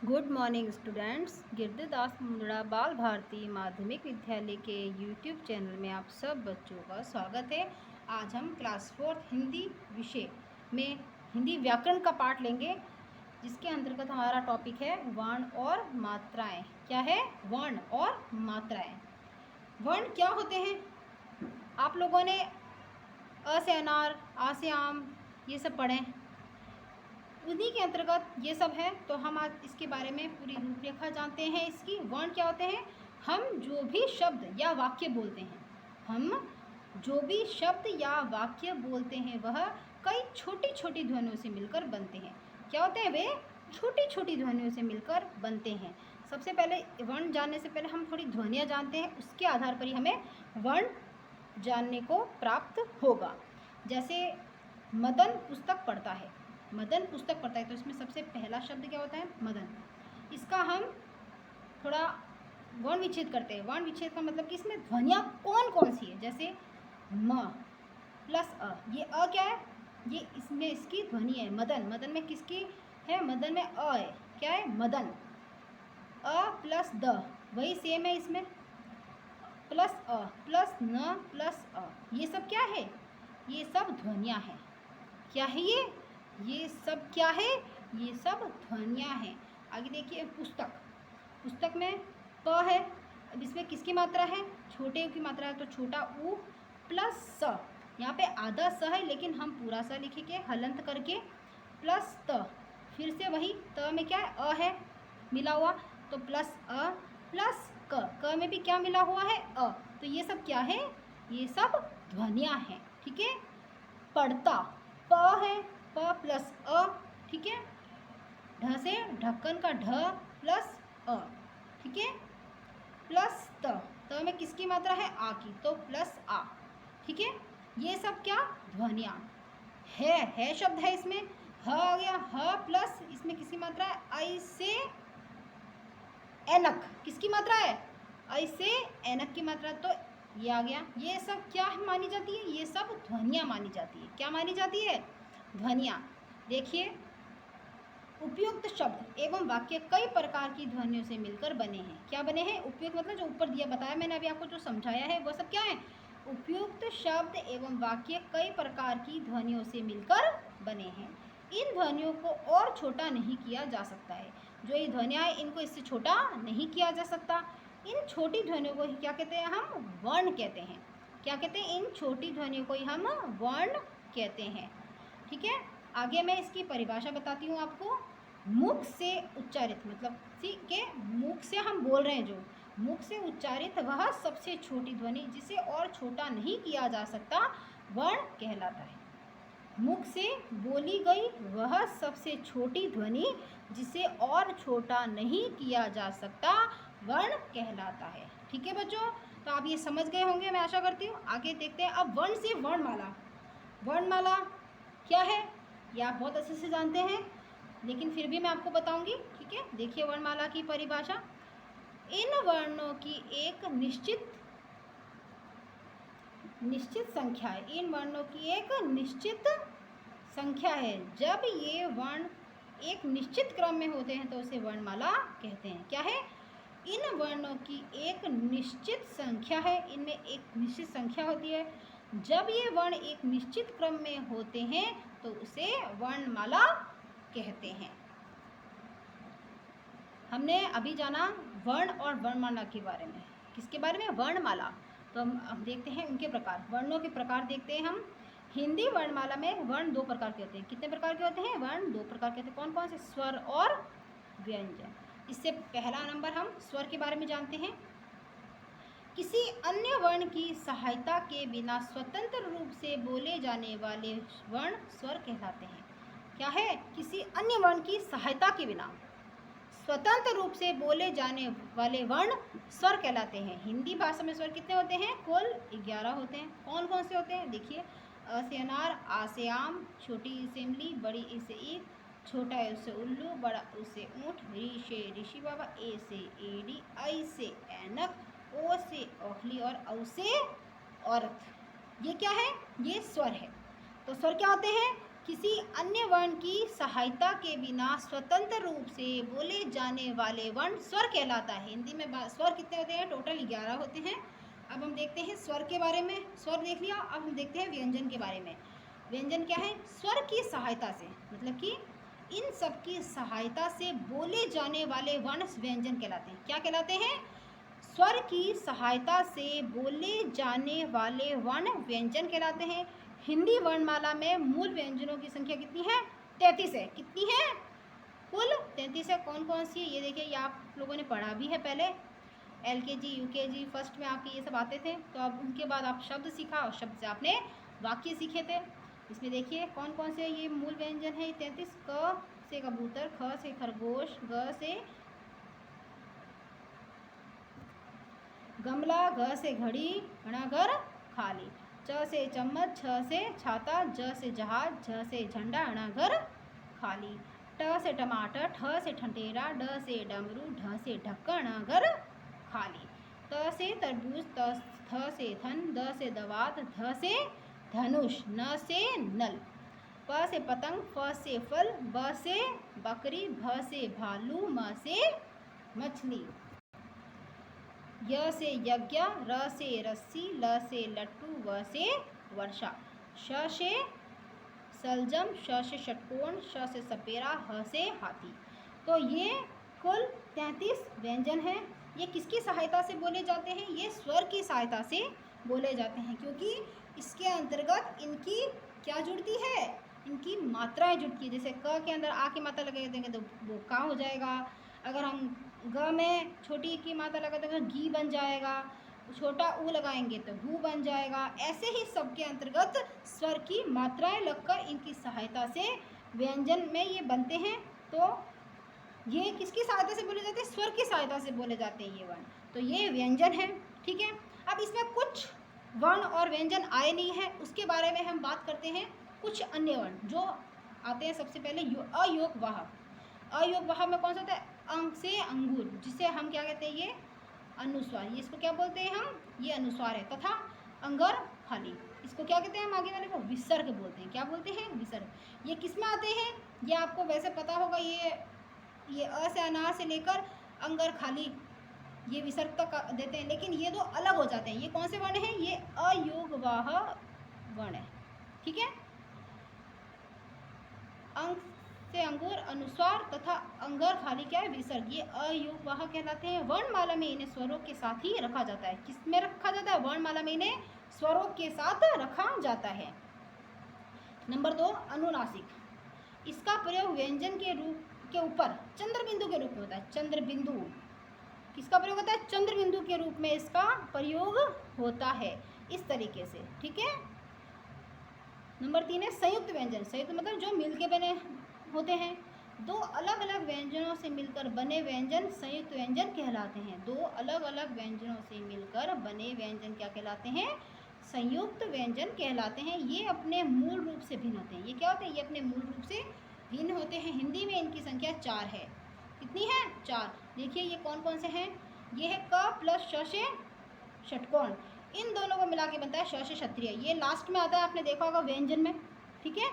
Good morning students. Girdhardas Mundada Bal Bharati माध्यमिक विद्यालय के यूट्यूब चैनल में आप सब बच्चों का स्वागत है। आज हम क्लास 4 हिंदी विषय में हिंदी व्याकरण का पाठ लेंगे, जिसके अंतर्गत हमारा टॉपिक है वर्ण और मात्राएं। क्या है? वर्ण और मात्राएं। वर्ण क्या होते हैं? आप लोगों ने अ से अनार, आ से आम, ये सब पढ़े, उन्हीं के अंतर्गत ये सब है। तो हम आज इसके बारे में पूरी रूपरेखा जानते हैं। इसकी वर्ण क्या होते हैं? हम जो भी शब्द या वाक्य बोलते हैं, वह कई छोटी छोटी ध्वनियों से मिलकर बनते हैं। क्या होते हैं? वे छोटी छोटी ध्वनियों से मिलकर बनते हैं। सबसे पहले वर्ण जानने से पहले हम थोड़ी ध्वनियाँ जानते हैं, उसके आधार पर ही हमें वर्ण जानने को प्राप्त होगा। जैसे मदन पुस्तक पढ़ता है, तो इसमें सबसे पहला शब्द क्या होता है? मदन। इसका हम थोड़ा वर्ण विच्छेद करते हैं। वर्ण विच्छेद का मतलब कि इसमें ध्वनियाँ कौन कौन सी है। जैसे म प्लस अ, ये अ क्या है? ये इसमें इसकी ध्वनि है। मदन में किसकी है? मदन में अ है। क्या है? मदन। अ प्लस द, वही सेम है इसमें, प्लस अ प्लस न प्लस अ, ये सब क्या है? ये सब ध्वनियाँ हैं। क्या है ये सब क्या है? ये सब ध्वनियाँ हैं। आगे देखिए पुस्तक में प है। अब इसमें किसकी मात्रा है? छोटे ऊ की मात्रा है, तो छोटा ऊ प्लस स। यहाँ पे आधा स है, लेकिन हम पूरा स लिखेंगे हलंत करके, प्लस त। फिर से वही त में क्या है? अ है मिला हुआ, तो प्लस अ प्लस क में भी क्या मिला हुआ है? अ। तो ये सब क्या है? ये सब ध्वनियाँ हैं। ठीक है। पढ़ता प है, प प्लस अ। ठीक है। ढ से ढक्कन का ढ प्लस अ। ठीक है। प्लस त में किसकी मात्रा है? आ की, तो प्लस आ। ठीक है। ये सब क्या? ध्वनियाँ है शब्द है इसमें, ह आ गया। ह प्लस इसमें किसकी मात्रा है? ऐ से एनक, किसकी मात्रा है? ऐ से एनक की मात्रा, तो ये आ गया। ये सब क्या मानी जाती है? ये सब ध्वनियाँ मानी जाती है। क्या मानी जाती है? ध्वनियाँ। देखिए, उपयुक्त शब्द एवं वाक्य कई प्रकार की ध्वनियों से मिलकर बने हैं। क्या बने हैं? उपयुक्त मतलब जो ऊपर दिया बताया मैंने अभी आपको, जो समझाया है, वो सब क्या है? उपयुक्त शब्द एवं वाक्य कई प्रकार की ध्वनियों से मिलकर बने हैं। इन ध्वनियों को और छोटा नहीं किया जा सकता है। जो ये ध्वनियाँ हैं, इनको इससे छोटा नहीं किया जा सकता। इन छोटी ध्वनियों को ही क्या कहते हैं? हम वर्ण कहते हैं। क्या कहते हैं? इन छोटी ध्वनियों को ही हम वर्ण कहते हैं। ठीक है। आगे मैं इसकी परिभाषा बताती हूँ आपको। मुख से उच्चारित मतलब के मुख से हम बोल रहे हैं, जो मुख से उच्चारित वह सबसे छोटी ध्वनि जिसे और छोटा नहीं किया जा सकता, वर्ण कहलाता है। मुख से बोली गई वह सबसे छोटी ध्वनि जिसे और छोटा नहीं किया जा सकता, वर्ण कहलाता है। ठीक है बच्चों, तो आप ये समझ गए होंगे, मैं आशा करती हूँ। आगे देखते हैं अब वर्ण से वर्णमाला। वर्णमाला क्या है? ये आप बहुत अच्छे से जानते हैं, लेकिन फिर भी मैं आपको बताऊंगी। ठीक है। देखिए वर्णमाला की परिभाषा। इन वर्णों की एक निश्चित संख्या है। इन वर्णों की एक निश्चित संख्या है। जब ये वर्ण एक निश्चित क्रम में होते हैं तो उसे वर्णमाला कहते हैं। क्या है? इन वर्णों की एक निश्चित संख्या है। इनमें एक निश्चित संख्या होती है। जब ये वर्ण एक निश्चित क्रम में होते हैं तो उसे वर्णमाला कहते हैं। हमने अभी जाना वर्ण और वर्णमाला के बारे में। किसके बारे में? वर्णमाला। तो हम देखते हैं उनके प्रकार। वर्णों के प्रकार देखते हैं हम। हिंदी वर्णमाला में वर्ण दो प्रकार के होते हैं। कितने प्रकार के होते हैं? वर्ण दो प्रकार के होते हैं। कौन कौन से? स्वर और व्यंजन। इससे पहला नंबर हम स्वर के बारे में जानते हैं। किसी अन्य वर्ण की सहायता के बिना स्वतंत्र रूप से बोले जाने वाले वर्ण स्वर कहलाते हैं। क्या है? किसी अन्य वर्ण की सहायता के बिना स्वतंत्र रूप से बोले जाने वाले वर्ण स्वर कहलाते हैं। हिंदी भाषा में स्वर कितने होते हैं? कुल 11 होते हैं। कौन कौन से होते हैं? देखिए, अ से अनार, आ से आम, छोटी ई से इमली, बड़ी ई से ईद, छोटा ए से उल्लू, बड़ा ऊ से ऊँट, री से ऋषि बाबा, ए से एड़ी, आई से ऐनक, ओ से ओखली और औ से औरत। ये क्या है? ये स्वर है। तो स्वर क्या होते हैं? किसी अन्य वर्ण की सहायता के बिना स्वतंत्र रूप से बोले जाने वाले वर्ण स्वर कहलाता है। हिंदी में स्वर कितने होते हैं? टोटल 11 होते हैं। अब हम देखते हैं स्वर के बारे में। स्वर देख लिया, अब हम देखते हैं व्यंजन के बारे में। व्यंजन क्या है? स्वर की सहायता से, मतलब कि इन सब की सहायता से बोले जाने वाले वर्ण व्यंजन कहलाते हैं। क्या कहलाते हैं? स्वर की सहायता से बोले जाने वाले वर्ण व्यंजन कहलाते हैं। हिंदी वर्णमाला में मूल व्यंजनों की संख्या कितनी है? 33 है। कितनी है? कुल 33 है। कौन कौन सी है ये देखिए, ये आप लोगों ने पढ़ा भी है पहले, LKG UKG फर्स्ट में आपके ये सब आते थे। तो अब उनके बाद आप शब्द सीखा और शब्द से आपने वाक्य सीखे थे। इसमें देखिए कौन कौन से ये मूल व्यंजन है। 33। क से कबूतर, ख से खरगोश, ग से गमला, घ से घड़ी, घर खाली, च से चम्मच, छ से छाता, ज से जहाज, झ से झंडा, घर खाली, ट से टमाटर, ठ से ठंटेरा, ड से डमरू, ढ से ढक्कन, घर खाली, त से तरबूज, थ से थन, द से दवात, ध से धनुष, न से नल, प से पतंग, फ से फल, ब से बकरी, भ से भालू, म से मछली, य से यज्ञ, र से रस्सी, ल से लट्टू, व से वर्षा, श से सलजम, श से षटकोण, श से सपेरा, ह से हाथी। तो ये कुल 33 व्यंजन हैं। ये किसकी सहायता से बोले जाते हैं? ये स्वर की सहायता से बोले जाते हैं, क्योंकि इसके अंतर्गत इनकी क्या जुड़ती है? इनकी मात्राएं जुड़ती है। जैसे क के अंदर आ की मात्रा लगा देंगे तो वो का हो जाएगा। अगर हम ग में छोटी की मात्रा लगा देंगे तो घी बन जाएगा। छोटा ऊ लगाएंगे तो भू बन जाएगा। ऐसे ही सबके अंतर्गत स्वर की मात्राएं लगकर इनकी सहायता से व्यंजन में ये बनते हैं। तो ये किसकी सहायता से बोले जाते हैं? स्वर की सहायता से बोले जाते हैं ये वर्ण। तो ये व्यंजन है, ठीक है। अब इसमें कुछ वर्ण और व्यंजन आए नहीं है, उसके बारे में हम बात करते हैं। कुछ अन्य वर्ण जो आते हैं, सबसे पहले अयोग वाह। अयोग वाह में कौन सा होता है? अंग से अंगूर, जिसे हम क्या कहते हैं? ये अनुस्वार। ये इसको क्या बोलते हैं हम? ये अनुस्वार है। तथा अंगर खाली, इसको क्या कहते हैं? हम आगे वाले को विसर्ग बोलते हैं। क्या बोलते हैं? विसर्ग। ये किस में आते हैं? ये आपको वैसे पता होगा। ये अ से अनार से लेकर अंगर खाली ये विसर्ग तक देते हैं, लेकिन ये दो अलग हो जाते हैं। ये कौन से वर्ण हैं? ये अयोगवाह वर्ण है, ठीक है। अंग से अंगूर, अनुस्वार तथा अंगर खाली क्या है? विसर्ग। ये अयोगवाह कहलाते हैं। वर्णमाला में इन्हें स्वरों के साथ ही रखा जाता है। किस में रखा जाता है? वर्णमाला में इन्हें स्वरों के साथ रखा जाता है। नंबर 2, अनुनासिक। इसका प्रयोग व्यंजन के रूप के ऊपर चंद्र बिंदु के रूप में होता है। चंद्र बिंदु किसका प्रयोग होता है? चंद्र बिंदु के रूप में इसका प्रयोग होता है, इस तरीके से, ठीक है। नंबर 3 है संयुक्त व्यंजन। संयुक्त मतलब जो मिलके बने होते हैं। दो अलग अलग व्यंजनों से मिलकर बने व्यंजन संयुक्त व्यंजन कहलाते हैं। दो अलग अलग व्यंजनों से मिलकर बने व्यंजन क्या कहलाते हैं? संयुक्त व्यंजन कहलाते हैं। ये अपने मूल रूप से भिन्न होते हैं। ये क्या होते हैं? ये अपने मूल रूप से भिन्न होते हैं। हिंदी में इनकी संख्या 4 है। कितनी है? 4। देखिए ये कौन कौन से हैं? ये है क प्लस श से षटकोण। इन दोनों को मिला के बनता है श से क्षत्रिय। ये लास्ट में आता है, आपने देखा होगा व्यंजन में, ठीक है।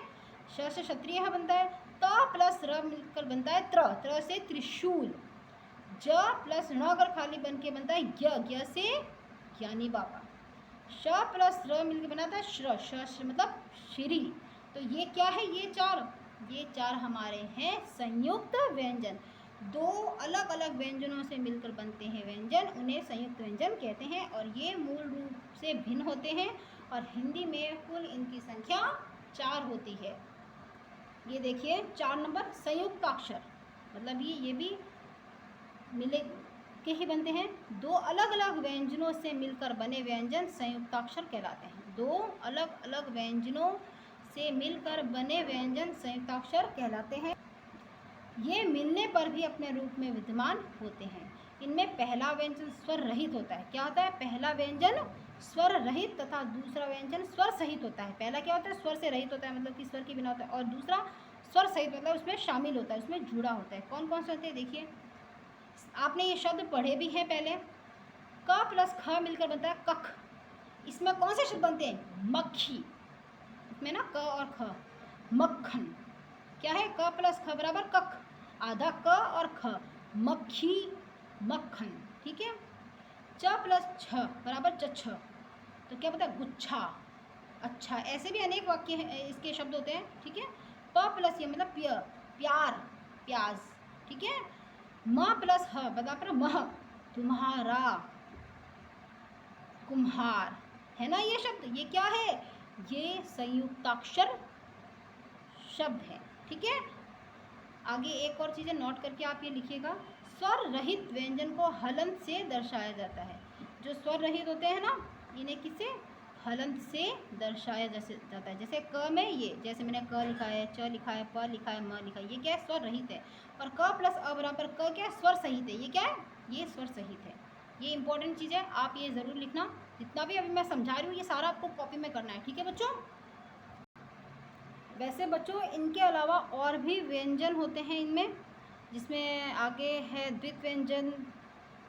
श से क्षत्रिय बनता है। त प्लस र मिलकर बनता है त्र। त्र से त्रिशूल। ज प्लस ण अगर खाली बन के बनता है ज्ञ से ज्ञानी बाबा। श प्लस र मिलकर बनाता है श्र। श मतलब श्री। तो ये क्या है? ये चार हमारे हैं संयुक्त व्यंजन। दो अलग अलग व्यंजनों से मिलकर बनते हैं व्यंजन, उन्हें संयुक्त व्यंजन कहते हैं। और ये मूल रूप से भिन्न होते हैं। और हिंदी में कुल इनकी संख्या 4 होती है। ये देखिए 4 नंबर संयुक्ताक्षर, मतलब ये भी मिले के ही बनते हैं। दो अलग अलग व्यंजनों से मिलकर बने व्यंजन संयुक्ताक्षर कहलाते हैं। दो अलग अलग व्यंजनों से मिलकर बने व्यंजन संयुक्ताक्षर कहलाते हैं। ये मिलने पर भी अपने रूप में विद्यमान होते हैं। इनमें पहला व्यंजन स्वर रहित होता है। क्या होता है? पहला व्यंजन स्वर रहित तथा दूसरा व्यंजन स्वर सहित होता है। पहला क्या होता है? स्वर से रहित होता है, मतलब कि स्वर के बिना होता है। और दूसरा स्वर सहित, मतलब उसमें शामिल होता है, उसमें जुड़ा होता है। कौन कौन से होते हैं? देखिए आपने ये शब्द पढ़े भी हैं पहले। क प्लस ख मिलकर बनता है कख। इसमें कौन से शब्द बनते हैं? मक्खी। इसमें ना क और ख। मक्खन। क्या है? क प्लस ख बराबर कख, आधा क और ख, मक्खी, मक्खन। ठीक है। च प्लस छ बराबर चछ, तो क्या पता? गुच्छा, अच्छा। ऐसे भी अनेक वाक्य हैं, इसके शब्द होते हैं। ठीक है। प प्लस ये मतलब प्यार, प्याज। ठीक है। म प्लस ह बराबर मह, तुम्हारा, कुम्हार। है ना ये शब्द? ये क्या है? ये संयुक्ताक्षर शब्द है। ठीक है। आगे एक और चीज़ें नोट करके आप ये लिखिएगा। स्वर रहित व्यंजन को हलंत से दर्शाया जाता है। जो स्वर रहित होते हैं ना, इन्हें किससे? हलंत से दर्शाया जाता है। जैसे क में ये, जैसे मैंने क लिखा है, च लिखा है, प लिखा है, म लिखा है, ये क्या है? स्वर रहित है। और क प्लस अ बराबर क क्या है? स्वर सहित है। ये क्या है? ये स्वर सहित है। ये इंपॉर्टेंट चीज़ है, आप ये ज़रूर लिखना। जितना भी अभी मैं समझा रही हूँ ये सारा आपको कॉपी में करना है। ठीक है बच्चों। वैसे बच्चों इनके अलावा और भी व्यंजन होते हैं इनमें, जिसमें आगे है द्वित व्यंजन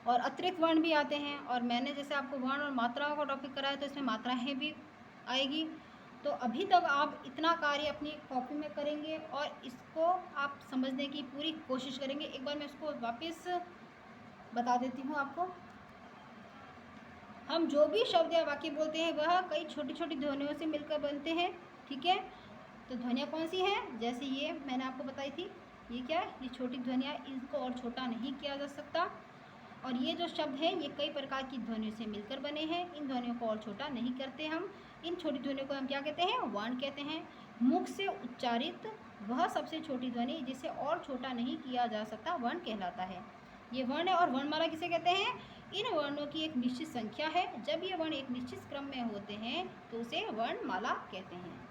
और अतिरिक्त वर्ण भी आते हैं। और मैंने जैसे आपको वर्ण और मात्राओं का टॉपिक कराया तो इसमें मात्राएं भी आएगी। तो अभी तक आप इतना कार्य अपनी कॉपी में करेंगे और इसको आप समझने की पूरी कोशिश करेंगे। एक बार मैं इसको वापस बता देती हूँ आपको। हम जो भी शब्द या वाक्य बोलते हैं वह कई छोटी छोटी ध्वनियों से मिलकर बनते हैं। ठीक है। तो ध्वनियाँ कौन सी हैं? जैसे ये मैंने आपको बताई थी, ये क्या है? ये छोटी ध्वनियाँ, इनको और छोटा नहीं किया जा सकता। और ये जो शब्द हैं ये कई प्रकार की ध्वनियों से मिलकर बने हैं। इन ध्वनियों को और छोटा नहीं करते हम। इन छोटी ध्वनियों को हम क्या कहते हैं? वर्ण कहते हैं। मुख से उच्चारित वह सबसे छोटी ध्वनि जिसे और छोटा नहीं किया जा सकता वर्ण कहलाता है। ये वर्ण है। और वर्णमाला किसे कहते हैं? इन वर्णों की एक निश्चित संख्या है। जब ये वर्ण एक निश्चित क्रम में होते हैं तो उसे वर्णमाला कहते हैं।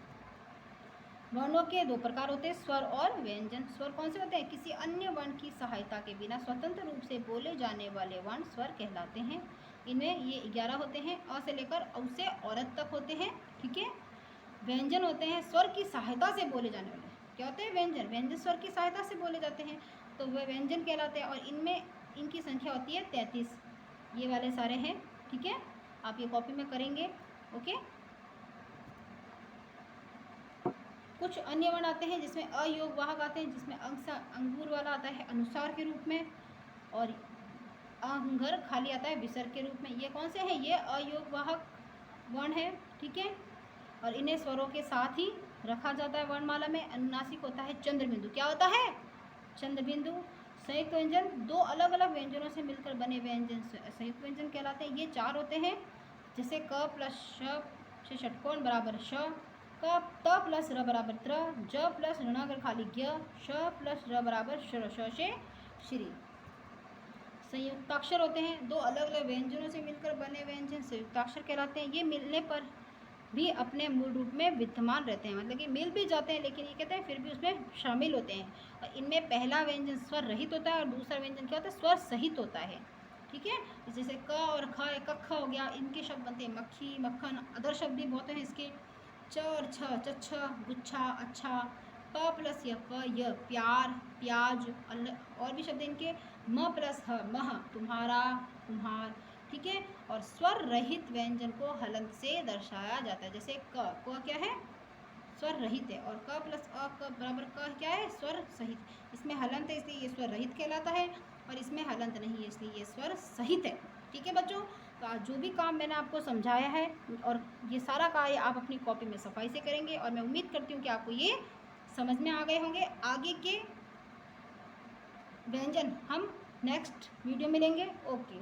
वर्णों के दो प्रकार होते हैं, स्वर और व्यंजन। स्वर कौन से होते हैं? किसी अन्य वर्ण की सहायता के बिना स्वतंत्र रूप से बोले जाने वाले वर्ण स्वर कहलाते हैं। इनमें ये 11 होते हैं। अ से लेकर औ से औरत तक होते हैं। ठीक है। व्यंजन होते हैं स्वर की सहायता से बोले जाने वाले। क्या होते हैं? व्यंजन। व्यंजन स्वर की सहायता से बोले जाते हैं तो वह व्यंजन कहलाते हैं। और इनमें इनकी संख्या होती है 33। ये वाले सारे हैं। ठीक है। आप ये कॉपी में करेंगे। ओके। कुछ अन्य वर्ण आते हैं जिसमें अयोग वाहक आते हैं, जिसमें अंगूर वाला आता है अनुसार के रूप में, और अंगर खाली आता है विसर्ग के रूप में। ये कौन से हैं? ये अयोग वाहक वर्ण है। ठीक है। और इन्हें स्वरों के साथ ही रखा जाता है वर्णमाला में। अनुनासिक होता है चंद्रबिंदु। क्या होता है? चंद्रबिंदु। संयुक्त व्यंजन दो अलग अलग व्यंजनों से मिलकर बने व्यंजन संयुक्त व्यंजन कहलाते हैं। ये 4 होते हैं। जैसे क प्लस श षटकोण बराबर श, क त प्लस र बराबर त्र, ज प्लस ऋणागर खाली ज्ञ, श प्लस र बराबर श्र, श से श्री। संयुक्ताक्षर होते हैं। दो अलग अलग व्यंजनों से मिलकर बने व्यंजन संयुक्ताक्षर कहलाते हैं। ये मिलने पर भी अपने मूल रूप में विद्यमान रहते हैं, मतलब कि मिल भी जाते हैं लेकिन ये कहते हैं फिर भी उसमें शामिल होते हैं। और इनमें पहला व्यंजन स्वर रहित होता है और दूसरा व्यंजन क्या होता है? स्वर सहित होता है। ठीक है। जैसे क और ख, कख हो गया, इनके शब्द बनते हैं मक्खी, मक्खन। अदर शब्द भी बहुत हैं इसके। च और छ, चच्छ, गुच्छा, अच्छा। प प्लस य प, य प्यार, प्याज। और भी शब्द इनके। म प्लस ह, मह, तुम्हारा, कुम्हार। ठीक है। और स्वर रहित व्यंजन को हलंत से दर्शाया जाता है। जैसे क क्या है? स्वर रहित है। और क प्लस अ क बराबर क क्या है? स्वर सहित। इसमें हलंत है इसलिए ये स्वर रहित कहलाता है, और इसमें हलंत नहीं है इसलिए ये स्वर सहित है। ठीक है बच्चों। तो आज जो भी काम मैंने आपको समझाया है और ये सारा कार्य आप अपनी कॉपी में सफाई से करेंगे, और मैं उम्मीद करती हूँ कि आपको ये समझ में आ गए होंगे। आगे के व्यंजन हम नेक्स्ट वीडियो में लेंगे। ओके।